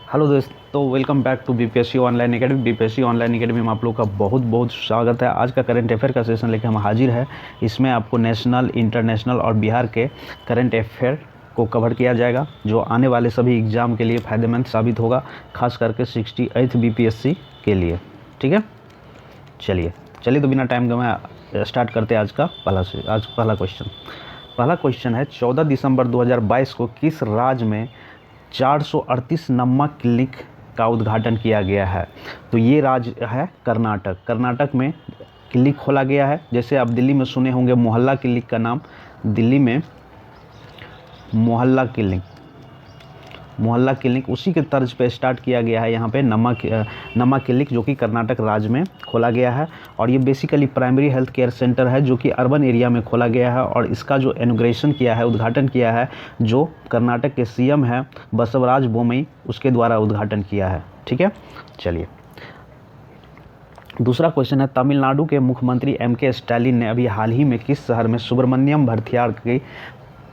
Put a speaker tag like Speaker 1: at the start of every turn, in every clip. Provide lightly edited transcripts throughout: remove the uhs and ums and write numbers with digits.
Speaker 1: Hello दोस्तों, welcome back to BPSC online academy. BPSC online academy में आप लोग का बहुत बहुत स्वागत है। आज का करंट अफेयर का सेशन लेकर हम हाजिर है। इसमें आपको नेशनल, इंटरनेशनल और बिहार के करंट अफेयर को कवर किया जाएगा, जो आने वाले सभी एग्ज़ाम के लिए फ़ायदेमंद साबित होगा, खास करके 68th बीपीएससी के लिए। ठीक है, चलिए तो बिना टाइम गंवाए स्टार्ट करते हैं आज का पहला क्वेश्चन। पहला क्वेश्चन है, 14 दिसंबर 2022 को किस राज्य में 438 नम्मा क्लिनिक का उद्घाटन किया गया है? तो ये राज्य है कर्नाटक। कर्नाटक में क्लिनिक खोला गया है। जैसे आप दिल्ली में सुने होंगे मोहल्ला क्लिनिक का नाम, दिल्ली में मोहल्ला क्लिनिक उसी के तर्ज पे स्टार्ट किया गया है यहाँ पे नम्मा क्लिनिक, जो कि कर्नाटक राज्य में खोला गया है। और ये basically primary health care centre है, जो कि अर्बन एरिया में खोला गया है। और इसका जो इनॉग्रेशन किया है, उद्घाटन किया है, जो कर्नाटक के सीएम है बसवराज बोमई, उसके द्वारा उद्घाटन किया है। ठीक है, चलिए दूसरा क्वेश्चन है, तमिलनाडु के मुख्यमंत्री एम.के. स्टालिन ने अभी हाल ही में किस शहर में सुब्रमण्यम भारतियार की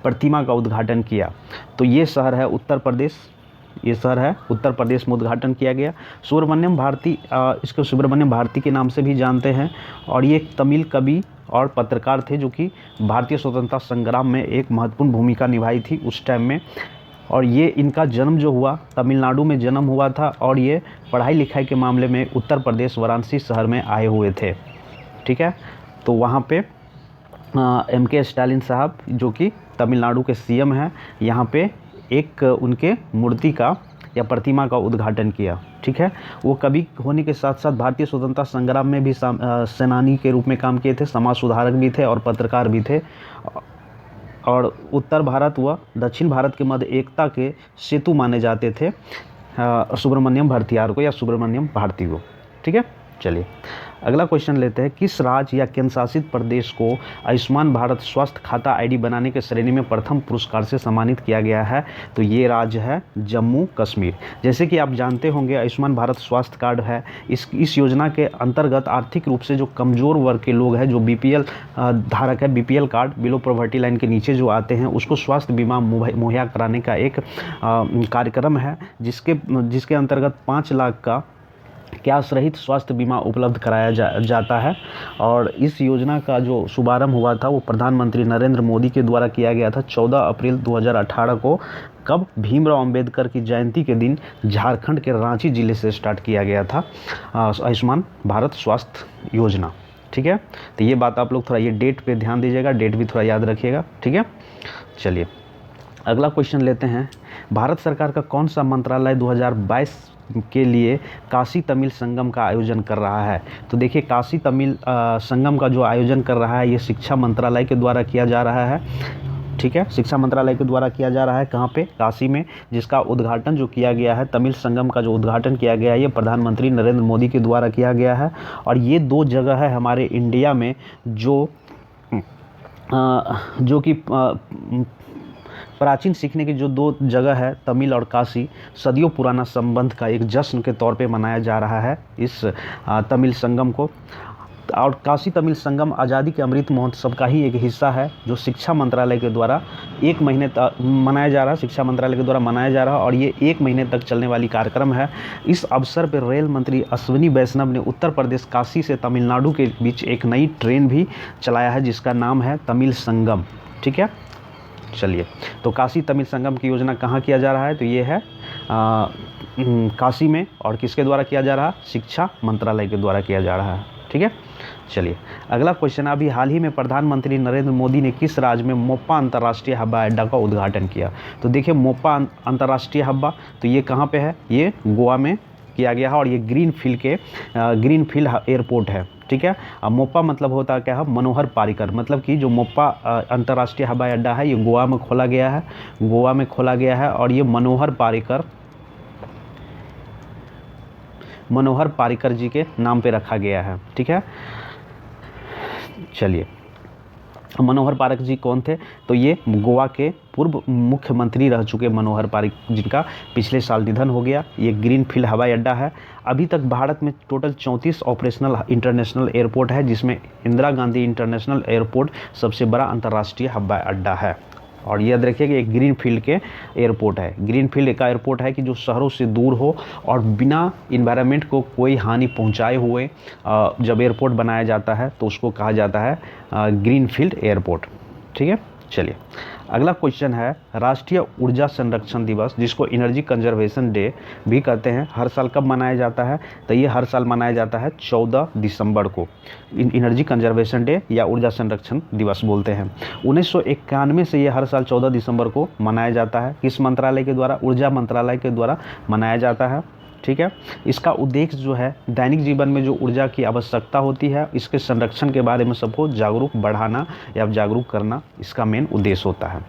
Speaker 1: प्रतिमा का उद्घाटन किया? तो ये शहर है उत्तर प्रदेश। ये शहर है उत्तर प्रदेश में उद्घाटन किया गया। सुब्रमण्यम भारती, इसको सुब्रमण्यम भारती के नाम से भी जानते हैं। और ये एक तमिल कवि और पत्रकार थे, जो कि भारतीय स्वतंत्रता संग्राम में एक महत्वपूर्ण भूमिका निभाई थी उस टाइम में। और ये इनका जन्म जो हुआ, तमिलनाडु में जन्म हुआ था। और ये पढ़ाई लिखाई के मामले में उत्तर प्रदेश वाराणसी शहर में आए हुए थे। ठीक है, तो वहाँ पे एम.के. स्टालिन साहब, जो कि तमिलनाडु के सीएम हैं, यहाँ पे एक उनके मूर्ति का या प्रतिमा का उद्घाटन किया। ठीक है, वो कवि होने के साथ साथ भारतीय स्वतंत्रता संग्राम में भी सेनानी के रूप में काम किए थे, समाज सुधारक भी थे और पत्रकार भी थे। और उत्तर भारत व दक्षिण भारत के मध्य एकता के सेतु माने जाते थे सुब्रमण्यम भारतियार को या सुब्रमण्यम भारती को। ठीक है, चलिए अगला क्वेश्चन लेते हैं, किस राज्य या केंद्र शासित प्रदेश को आयुष्मान भारत स्वास्थ्य खाता आईडी बनाने के श्रेणी में प्रथम पुरस्कार से सम्मानित किया गया है? तो ये राज्य है जम्मू कश्मीर। जैसे कि आप जानते होंगे, आयुष्मान भारत स्वास्थ्य कार्ड है, इस योजना के अंतर्गत आर्थिक रूप से जो कमज़ोर वर्ग के लोग हैं, जो बीपीएल धारक है, BPL card, below poverty line के नीचे जो आते हैं, उसको स्वास्थ्य बीमा मुहैया कराने का एक कार्यक्रम है, जिसके अंतर्गत 5 लाख का कैश रहित स्वास्थ्य बीमा उपलब्ध कराया जाता है। और इस योजना का जो शुभारंभ हुआ था, वो प्रधानमंत्री नरेंद्र मोदी के द्वारा किया गया था 14 अप्रैल 2018 को। कब? भीमराव अंबेडकर की जयंती के दिन झारखंड के रांची जिले से स्टार्ट किया गया था आयुष्मान भारत स्वास्थ्य योजना। ठीक है, तो ये बात आप लोग थोड़ा ये डेट पे ध्यान दीजिएगा, डेट भी थोड़ा याद रखिएगा। ठीक है, चलिए अगला क्वेश्चन लेते हैं, भारत सरकार का कौन सा मंत्रालय 2022 के लिए काशी तमिल संगम का आयोजन कर रहा है? तो देखिए, काशी तमिल संगम का जो आयोजन कर रहा है, ये शिक्षा मंत्रालय के द्वारा किया जा रहा है। ठीक है, शिक्षा मंत्रालय के द्वारा किया जा रहा है। कहाँ पे? काशी में, जिसका उद्घाटन जो किया गया है, तमिल संगम का जो उद्घाटन किया गया है, ये प्रधानमंत्री नरेंद्र मोदी के द्वारा किया गया है। और ये 2 जगह है हमारे इंडिया में जो कि प्राचीन सीखने की जो 2 जगह है, तमिल और काशी, सदियों पुराना संबंध का एक जश्न के तौर पे मनाया जा रहा है इस तमिल संगम को। और काशी तमिल संगम आज़ादी के अमृत महोत्सव का ही एक हिस्सा है, जो शिक्षा मंत्रालय के द्वारा 1 महीने तक मनाया जा रहा है। शिक्षा मंत्रालय के द्वारा मनाया जा रहा है और ये 1 महीने तक चलने वाली कार्यक्रम है। इस अवसर पर रेल मंत्री अश्विनी वैष्णव ने उत्तर प्रदेश काशी से तमिलनाडु के बीच एक नई ट्रेन भी चलाया है, जिसका नाम है तमिल संगम। ठीक है, चलिए तो काशी तमिल संगम की योजना कहाँ किया जा रहा है? तो ये है काशी में। और किसके द्वारा किया जा रहा है? शिक्षा मंत्रालय के द्वारा किया जा रहा है। ठीक है, चलिए अगला क्वेश्चन, अभी हाल ही में प्रधानमंत्री नरेंद्र मोदी ने किस राज्य में मोप्पा अंतर्राष्ट्रीय हवाई अड्डा का उद्घाटन किया? तो देखिए, मोप्पा अंतर्राष्ट्रीय हवा, तो ये कहाँ पे है? ये गोवा में किया गया है। और ये ग्रीनफील्ड एयरपोर्ट है। ठीक है, मोप्पा मतलब होता क्या है? मनोहर पारिकर। मतलब कि जो मोप्पा अंतर्राष्ट्रीय हवाई अड्डा है, ये गोवा में खोला गया है। और ये मनोहर पारिकर जी के नाम पे रखा गया है। ठीक है, चलिए मनोहर पारिकर जी कौन थे? तो ये गोवा के पूर्व मुख्यमंत्री रह चुके मनोहर पारिकर, जिनका पिछले साल निधन हो गया। ये ग्रीनफील्ड हवाई अड्डा है। अभी तक भारत में टोटल 34 ऑपरेशनल इंटरनेशनल एयरपोर्ट है, जिसमें इंदिरा गांधी इंटरनेशनल एयरपोर्ट सबसे बड़ा अंतर्राष्ट्रीय हवाई अड्डा है। और ये याद रखिए कि एक ग्रीन फील्ड के एयरपोर्ट है। ग्रीन फील्ड का एयरपोर्ट है कि जो शहरों से दूर हो और बिना इन्वायरमेंट को कोई हानि पहुंचाए हुए जब एयरपोर्ट बनाया जाता है तो उसको कहा जाता है ग्रीन फील्ड एयरपोर्ट। ठीक है, चलिए अगला क्वेश्चन है राष्ट्रीय ऊर्जा संरक्षण दिवस, जिसको एनर्जी कंजर्वेशन डे भी कहते हैं, हर साल कब मनाया जाता है? तो ये हर साल मनाया जाता है 14 दिसंबर को। एनर्जी कंजर्वेशन डे या ऊर्जा संरक्षण दिवस बोलते हैं। 1991 से ये हर साल 14 दिसंबर को मनाया जाता है। किस मंत्रालय के द्वारा? ऊर्जा मंत्रालय के द्वारा मनाया जाता है। ठीक है, इसका उद्देश्य जो है दैनिक जीवन में जो ऊर्जा की आवश्यकता होती है इसके संरक्षण के बारे में सबको जागरूक बढ़ाना या जागरूक करना इसका मेन उद्देश्य होता है।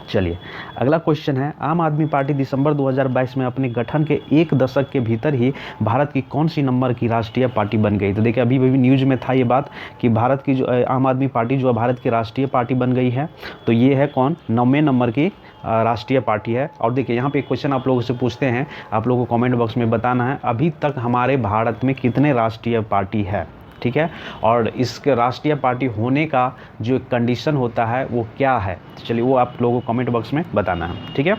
Speaker 1: चलिए अगला क्वेश्चन है आम आदमी पार्टी दिसंबर 2022 में अपने गठन के एक दशक के भीतर ही भारत की कौन सी नंबर की राष्ट्रीय पार्टी बन गई? तो देखिए अभी भी न्यूज़ में था ये बात कि भारत की जो आम आदमी पार्टी जो भारत की राष्ट्रीय पार्टी बन गई है। तो ये है कौन? 9वें नंबर की राष्ट्रीय पार्टी है। और देखिए यहाँ पे एक क्वेश्चन आप लोगों से पूछते हैं, आप लोगों को कमेंट बॉक्स में बताना है अभी तक हमारे भारत में कितने राष्ट्रीय पार्टी है। ठीक है, और इसके राष्ट्रीय पार्टी होने का जो कंडीशन होता है वो क्या है? चलिए वो आप लोगों को कमेंट बॉक्स में बताना है। ठीक है,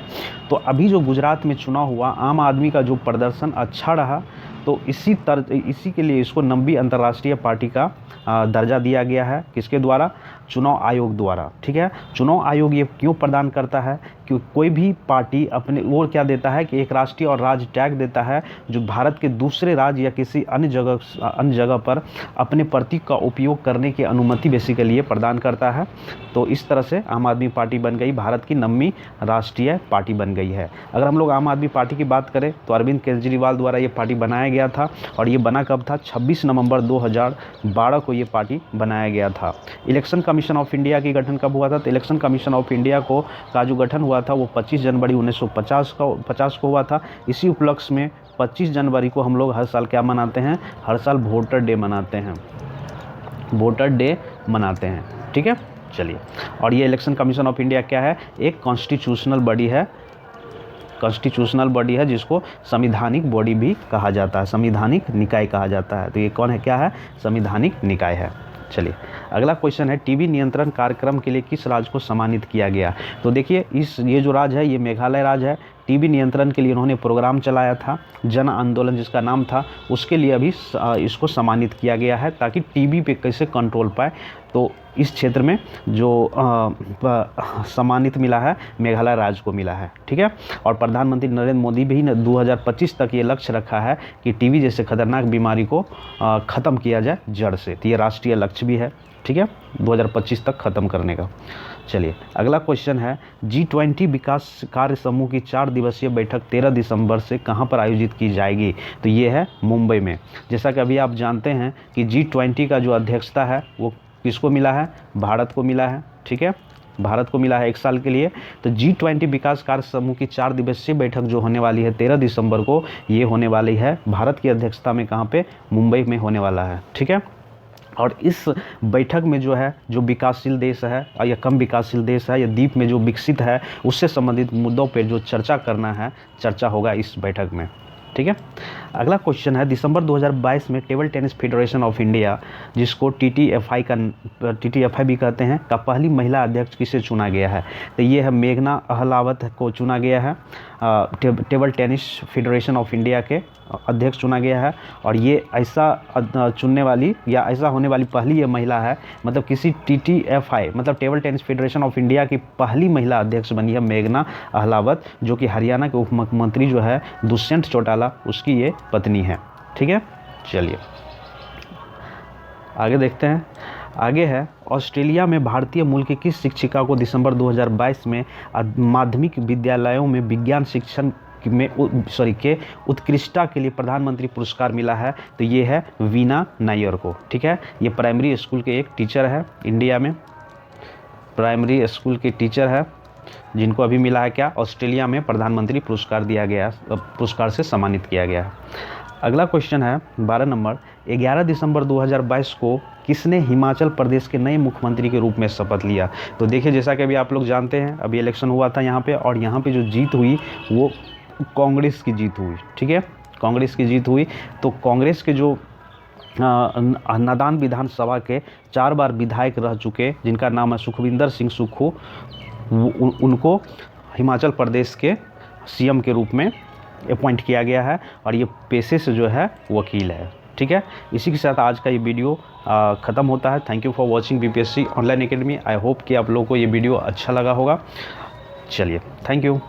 Speaker 1: तो अभी जो गुजरात में चुनाव हुआ आम आदमी का जो प्रदर्शन अच्छा रहा तो इसी के लिए इसको 9वीं अंतर्राष्ट्रीय पार्टी का दर्जा दिया गया है। किसके द्वारा? चुनाव आयोग द्वारा। ठीक है, चुनाव आयोग ये क्यों प्रदान करता है? क्योंकि कोई भी पार्टी अपने वो क्या देता है कि एक राष्ट्रीय और राज्य टैग देता है जो भारत के दूसरे राज्य या किसी अन्य जगह पर अपने प्रतीक का उपयोग करने की अनुमति बेसिकली ये प्रदान करता है। तो इस तरह से आम आदमी पार्टी बन गई, भारत की 9वीं राष्ट्रीय पार्टी बन गई है। अगर हम लोग आम आदमी पार्टी की बात करें तो अरविंद केजरीवाल द्वारा ये पार्टी बनाया गया था और ये बना कब था? 26 नवंबर 2012 को ये पार्टी बनाया गया था। इलेक्शन कमीशन ऑफ इंडिया की गठन कब हुआ था? तो इलेक्शन कमीशन ऑफ इंडिया का जो गठन हुआ था वो 25 जनवरी 1950 को हुआ था। इसी उपलक्ष्य में 25 जनवरी को हम लोग हर साल क्या मनाते हैं? हर साल वोटर डे मनाते हैं, वोटर डे मनाते हैं। ठीक है, चलिए और ये इलेक्शन कमीशन ऑफ इंडिया क्या है? एक कॉन्स्टिट्यूशनल बॉडी है, कॉन्स्टिट्यूशनल बॉडी है जिसको संवैधानिक बॉडी भी कहा जाता है, संवैधानिक निकाय कहा जाता है। तो ये कौन है? क्या है? संवैधानिक निकाय है। चलिए अगला क्वेश्चन है टीबी नियंत्रण कार्यक्रम के लिए किस राज्य को सम्मानित किया गया? तो देखिए ये जो राज्य है ये मेघालय राज्य है। टीबी नियंत्रण के लिए उन्होंने प्रोग्राम चलाया था, जन आंदोलन जिसका नाम था, उसके लिए अभी इसको सम्मानित किया गया है ताकि टीबी पे कैसे कंट्रोल पाए। तो इस क्षेत्र में जो सम्मानित मिला है मेघालय राज्य को मिला है। ठीक है, और प्रधानमंत्री नरेंद्र मोदी भी 2025 तक ये लक्ष्य रखा है कि टीबी जैसे खतरनाक बीमारी को ख़त्म किया जाए जड़ से। तो ये राष्ट्रीय लक्ष्य भी है। ठीक है, 2025 तक ख़त्म करने का। चलिए अगला क्वेश्चन है G20 विकास कार्य समूह की 4 दिवसीय बैठक 13 दिसंबर से कहां पर आयोजित की जाएगी? तो ये है मुंबई में। जैसा कि अभी आप जानते हैं कि G20 का जो अध्यक्षता है वो किसको मिला है? भारत को मिला है। ठीक है, भारत को मिला है 1 साल के लिए। तो G20 विकास कार्य समूह की 4 दिवसीय बैठक जो होने वाली है 13 दिसंबर को, ये होने वाली है भारत की अध्यक्षता में। कहाँ पे? मुंबई में होने वाला है। ठीक है, और इस बैठक में जो है जो विकासशील देश है या कम विकासशील देश है या द्वीप में जो विकसित है उससे संबंधित मुद्दों पे जो चर्चा करना है, चर्चा होगा इस बैठक में। ठीक है, अगला क्वेश्चन है दिसंबर 2022 में table tennis federation of India, जिसको TTFI भी कहते हैं, का पहली महिला अध्यक्ष किसे चुना गया है? तो ये है मेघना अहलावत को चुना गया है। Table tennis federation of India के अध्यक्ष चुना गया है और ये ऐसा चुनने वाली या ऐसा होने वाली पहली ये महिला है, मतलब किसी TTFI मतलब table tennis federation of India की पहली महिला अध्यक्ष बनी है मेघना अहलावत, जो कि हरियाणा के उप मुख्यमंत्री जो है दुष्यंत चौटाला उसकी ये पत्नी है। ठीक है, चलिए आगे देखते हैं। आगे है ऑस्ट्रेलिया में भारतीय मूल की किस शिक्षिका को दिसंबर 2022 में माध्यमिक विद्यालयों में विज्ञान शिक्षण में के उत्कृष्टता के लिए प्रधानमंत्री पुरस्कार मिला है? तो ये है वीना नायर को। ठीक है, ये प्राइमरी स्कूल के एक टीचर है, इंडिया में प्राइमरी स्कूल के टीचर है जिनको अभी मिला है क्या? ऑस्ट्रेलिया में प्रधानमंत्री पुरस्कार दिया गया, पुरस्कार से सम्मानित किया गया है। अगला क्वेश्चन है 12 नंबर 11 दिसंबर 2022 को किसने हिमाचल प्रदेश के नए मुख्यमंत्री के रूप में शपथ लिया? तो देखिए जैसा कि अभी आप लोग जानते हैं अभी इलेक्शन हुआ था यहाँ पे और यहाँ पे जो जीत हुई वो कांग्रेस की जीत हुई। ठीक है, कांग्रेस की जीत हुई। तो कांग्रेस के जो नादान विधानसभा के 4 बार विधायक रह चुके जिनका नाम है सुखविंदर सिंह सुक्खू, उनको हिमाचल प्रदेश के सीएम के रूप में अपॉइंट किया गया है और ये पेशे से जो है वकील है। ठीक है, इसी के साथ आज का ये वीडियो ख़त्म होता है। Thank you for watching BPSC online academy. I hope कि आप लोगों को ये वीडियो अच्छा लगा होगा। चलिए, थैंक यू।